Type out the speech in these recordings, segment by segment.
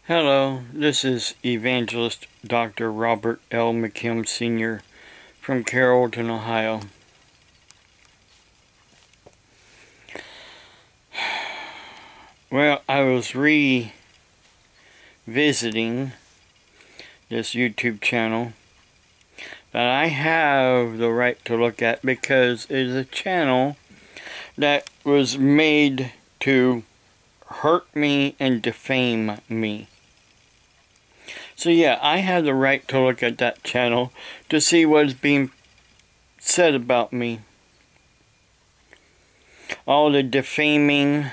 Hello, this is Evangelist Dr. Robert L. McKim Sr. from Carrollton, Ohio. Well, I was revisiting this YouTube channel that I have the right to look at because it is a channel that was made to hurt me and defame me. So yeah, I have the right to look at that channel to see what is being said about me. All the defaming,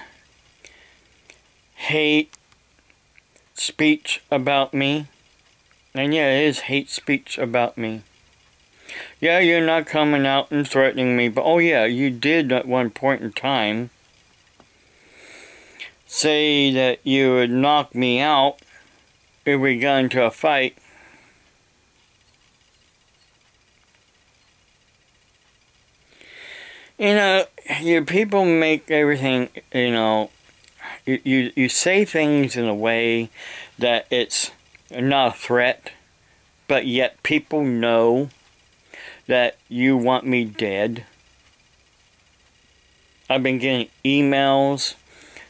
hate speech about me. And yeah, it is hate speech about me. Yeah, you're not coming out and threatening me, but oh yeah, you did at one point in time say that you would knock me out if we got into a fight. You know, you people make everything, you say things in a way that it's not a threat, but yet people know that you want me dead. I've been getting emails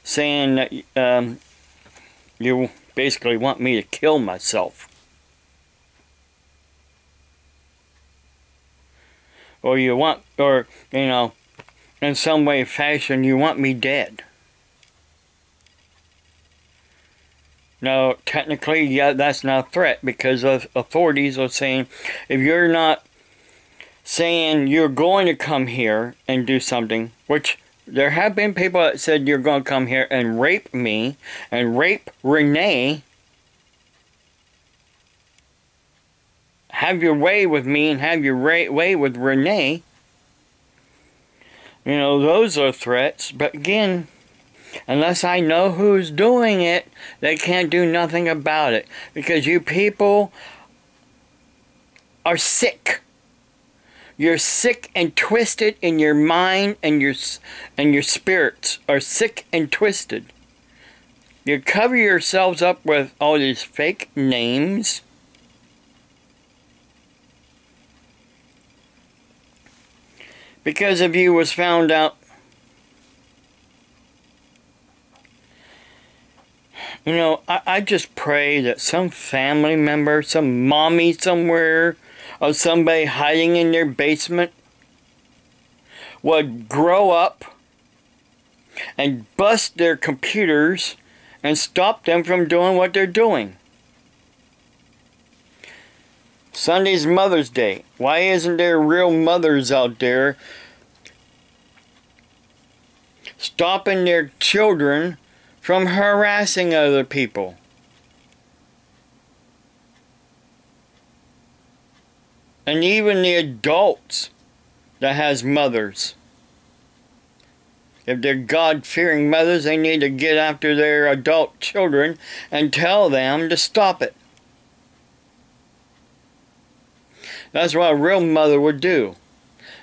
saying that you basically want me to kill myself. Or you want, or, in some way, fashion, you want me dead. Now, technically, yeah, that's not a threat because the authorities are saying, if you're not saying you're going to come here and do something, which there have been people that said you're going to come here and rape me and rape Renee. Have your way with me and have your way with Renee. You know, those are threats. But again, unless I know who's doing it, they can't do nothing about it. Because you people are sick. You're sick and twisted in your mind, and your spirits are sick and twisted. You cover yourselves up with all these fake names. Because if you was found out, I just pray that some family member, some mommy somewhere, or somebody hiding in their basement would grow up and bust their computers and stop them from doing what they're doing. Sunday's Mother's Day. Why isn't there real mothers out there stopping their children from harassing other people? And even the adults that has mothers. If they're God-fearing mothers, they need to get after their adult children and tell them to stop it. That's what a real mother would do.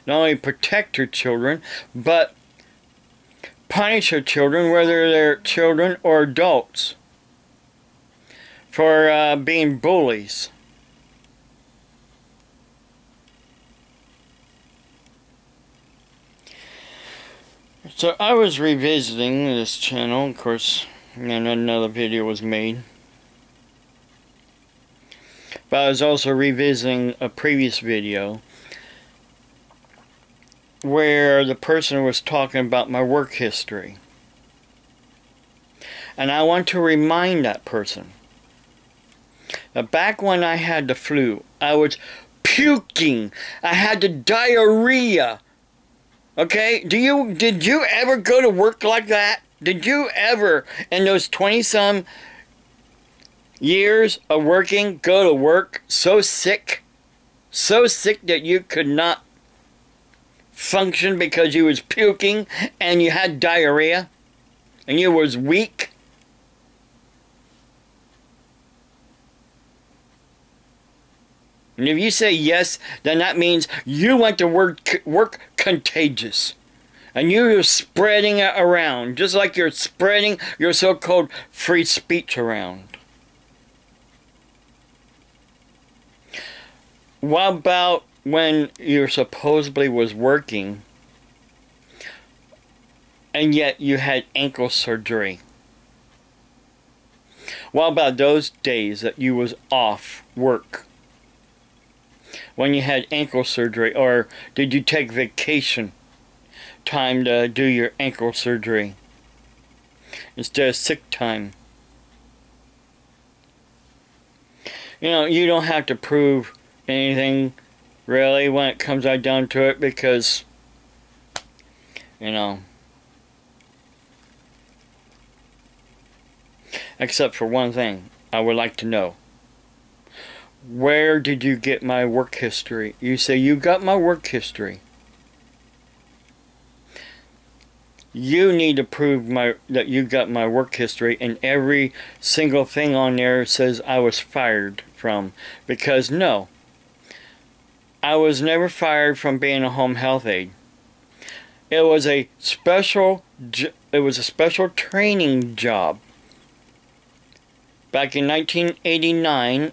Not only protect her children, but punish her children, whether they're children or adults, for being bullies. So I was revisiting this channel, of course, and another video was made. But I was also revisiting a previous video where the person was talking about my work history. And I want to remind that person that back when I had the flu, I was puking. I had the diarrhea. Okay, did you ever go to work like that? Did you ever, in those 20-some years of working, go to work so sick that you could not function because you was puking and you had diarrhea and you was weak? And if you say yes, then that means you went to work contagious. And you're spreading it around, just like you're spreading your so-called free speech around. what about when you supposedly was working and yet you had ankle surgery? What about those days that you was off work when you had ankle surgery? Or did you take vacation time to do your ankle surgery instead of sick time? You know, you don't have to prove anything really when it comes right down to it, because, you know, except for one thing I would like to know. Where did you get my work history? You say you got my work history. You need to prove that you got my work history, and every single thing on there says I was fired from. Because no, I was never fired from being a home health aide. It was a special training job. Back in 1989,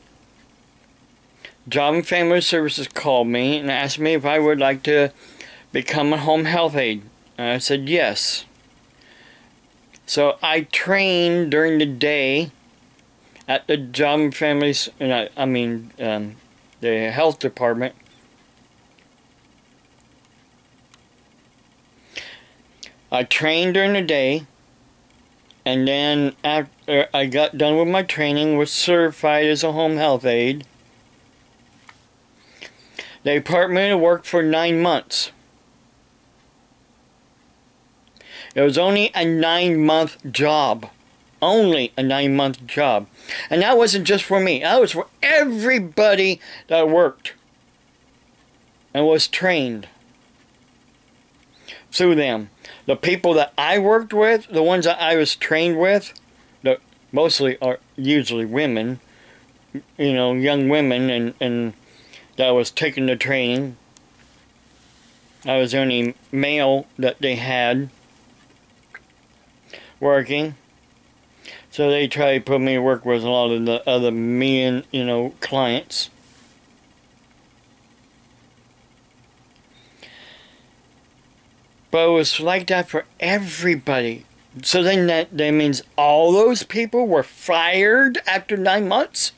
Job and Family Services called me and asked me if I would like to become a home health aide. And I said yes. So I trained during the day at the Job and Families, the health department. I trained during the day, and then after I got done with my training, was certified as a home health aide. They put me to work for 9 months. It was only a 9-month job. Only a 9-month job. And that wasn't just for me. That was for everybody that worked and was trained through them. The people that I worked with, the ones that I was trained with, that mostly are usually women, you know, young women, and that was taking the training. I was the only male that they had working. So they tried to put me to work with a lot of the other men, you know, clients. But it was like that for everybody. So then that means all those people were fired after 9 months?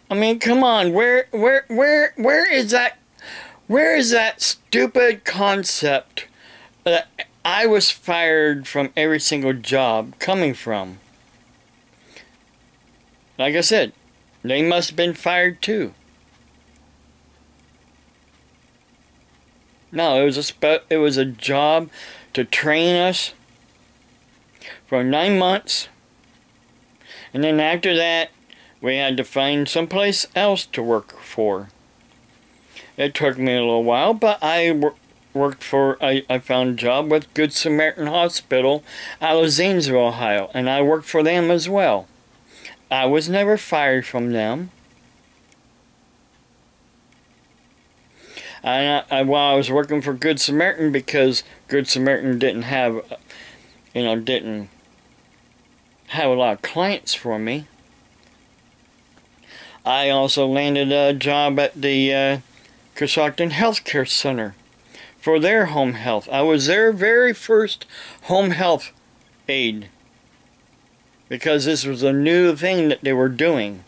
I mean, come on, where is that stupid concept that I was fired from every single job coming from? Like I said, they must have been fired too. No, it was a job to train us for 9 months, and then after that, we had to find someplace else to work for. It took me a little while, but I found a job with Good Samaritan Hospital out of Zanesville, Ohio, and I worked for them as well. I was never fired from them. While I was working for Good Samaritan, because Good Samaritan didn't have a lot of clients for me, I also landed a job at the Coshocton Healthcare Center for their home health. I was their very first home health aide, because this was a new thing that they were doing.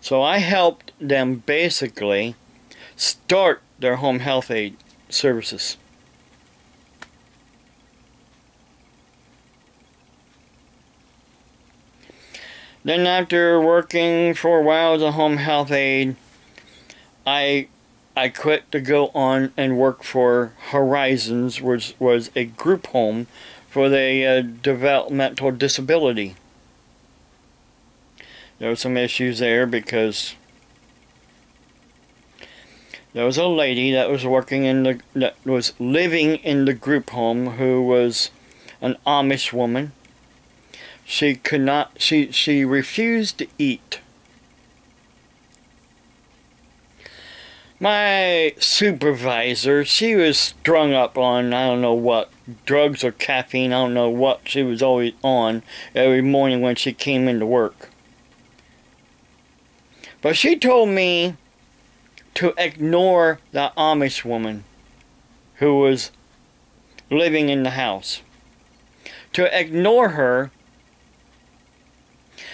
So I helped them basically start their home health aid services. Then after working for a while as a home health aide, I quit to go on and work for Horizons, which was a group home for the developmental disability. There were some issues there because there was a lady that was living in the group home who was an Amish woman. She refused to eat. My supervisor, she was strung up on, I don't know what, drugs or caffeine, I don't know what she was always on every morning when she came into work. But she told me to ignore the Amish woman who was living in the house. To ignore her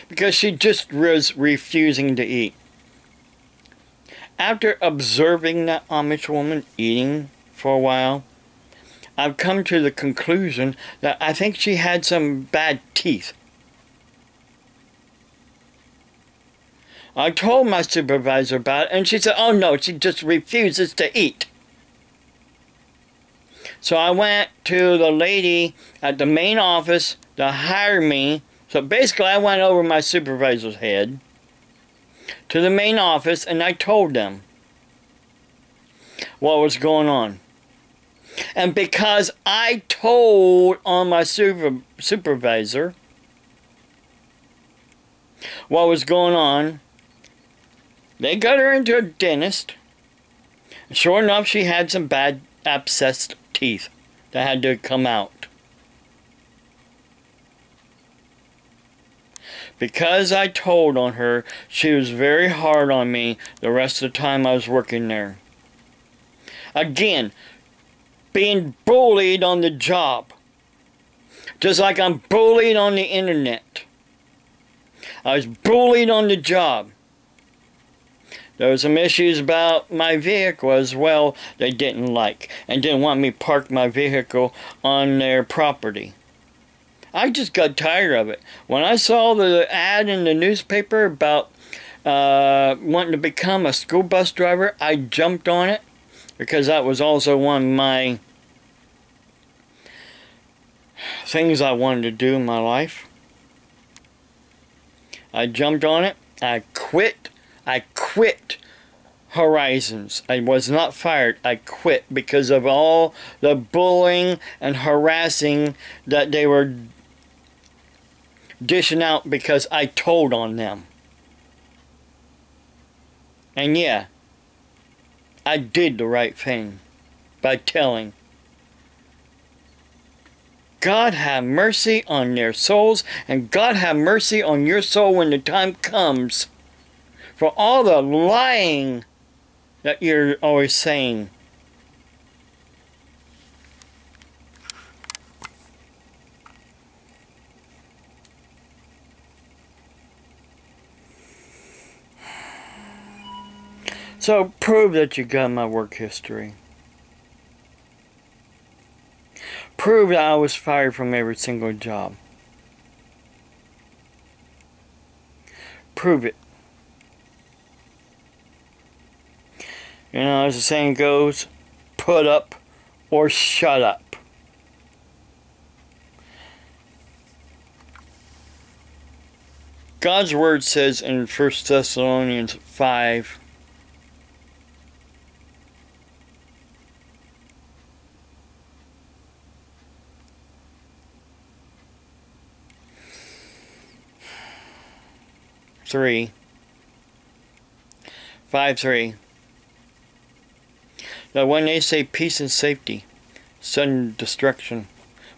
because she just was refusing to eat. After observing that Amish woman eating for a while, I've come to the conclusion that I think she had some bad teeth. I told my supervisor about it, and she said, oh no, she just refuses to eat. So I went to the lady at the main office to hire me. So basically I went over my supervisor's head to the main office, and I told them what was going on. And because I told on my supervisor what was going on, they got her into a dentist. Sure enough, she had some bad abscessed teeth that had to come out. Because I told on her, she was very hard on me the rest of the time I was working there. Again, being bullied on the job. Just like I'm bullied on the internet. I was bullied on the job. There were some issues about my vehicle as well they didn't like, and didn't want me to park my vehicle on their property. I just got tired of it. When I saw the ad in the newspaper about wanting to become a school bus driver, I jumped on it because that was also one of my things I wanted to do in my life. I jumped on it. I quit Horizons. I was not fired. I quit because of all the bullying and harassing that they were dishing out because I told on them. And yeah, I did the right thing by telling. God have mercy on their souls, and God have mercy on your soul when the time comes for all the lying that you're always saying. So prove that you got my work history. Prove that I was fired from every single job. Prove it. You know, as the saying goes, put up or shut up. God's word says in 1 Thessalonians 5, that when they say peace and safety, sudden destruction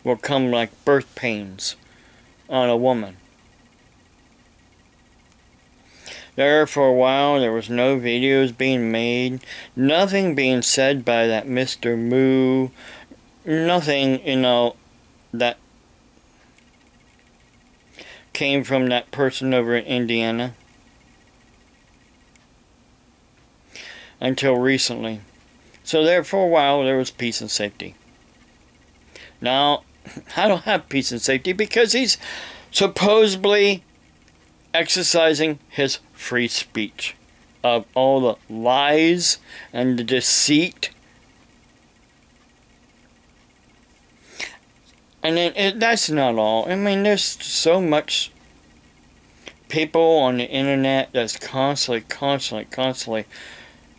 will come like birth pains on a woman. There for a while there was no videos being made, nothing being said by that Mr. Moo, nothing, you know, that came from that person over in Indiana. Until recently. So there for a while there was peace and safety. Now, I don't have peace and safety because he's supposedly exercising his free speech of all the lies and the deceit. And then that's not all. I mean, there's so much people on the internet that's constantly,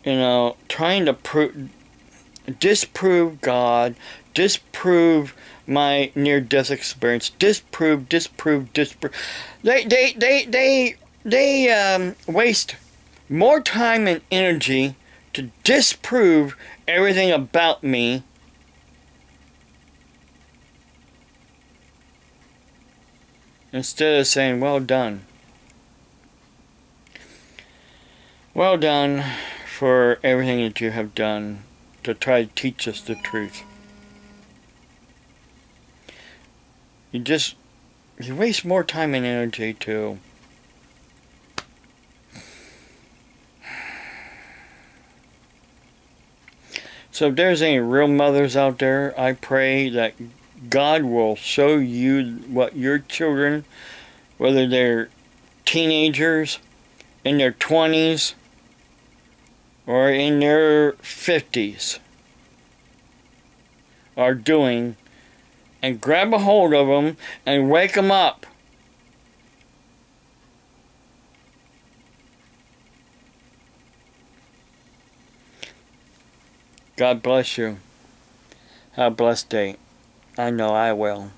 you know, trying to disprove God, disprove my near-death experience, disprove. They waste more time and energy to disprove everything about me instead of saying, well done. Well done for everything that you have done to try to teach us the truth. You waste more time and energy too. So if there's any real mothers out there, I pray that God will show you what your children, whether they're teenagers, in their 20s, or in their 50s, are doing, and grab a hold of them and wake them up. God bless you. Have a blessed day. I know I will.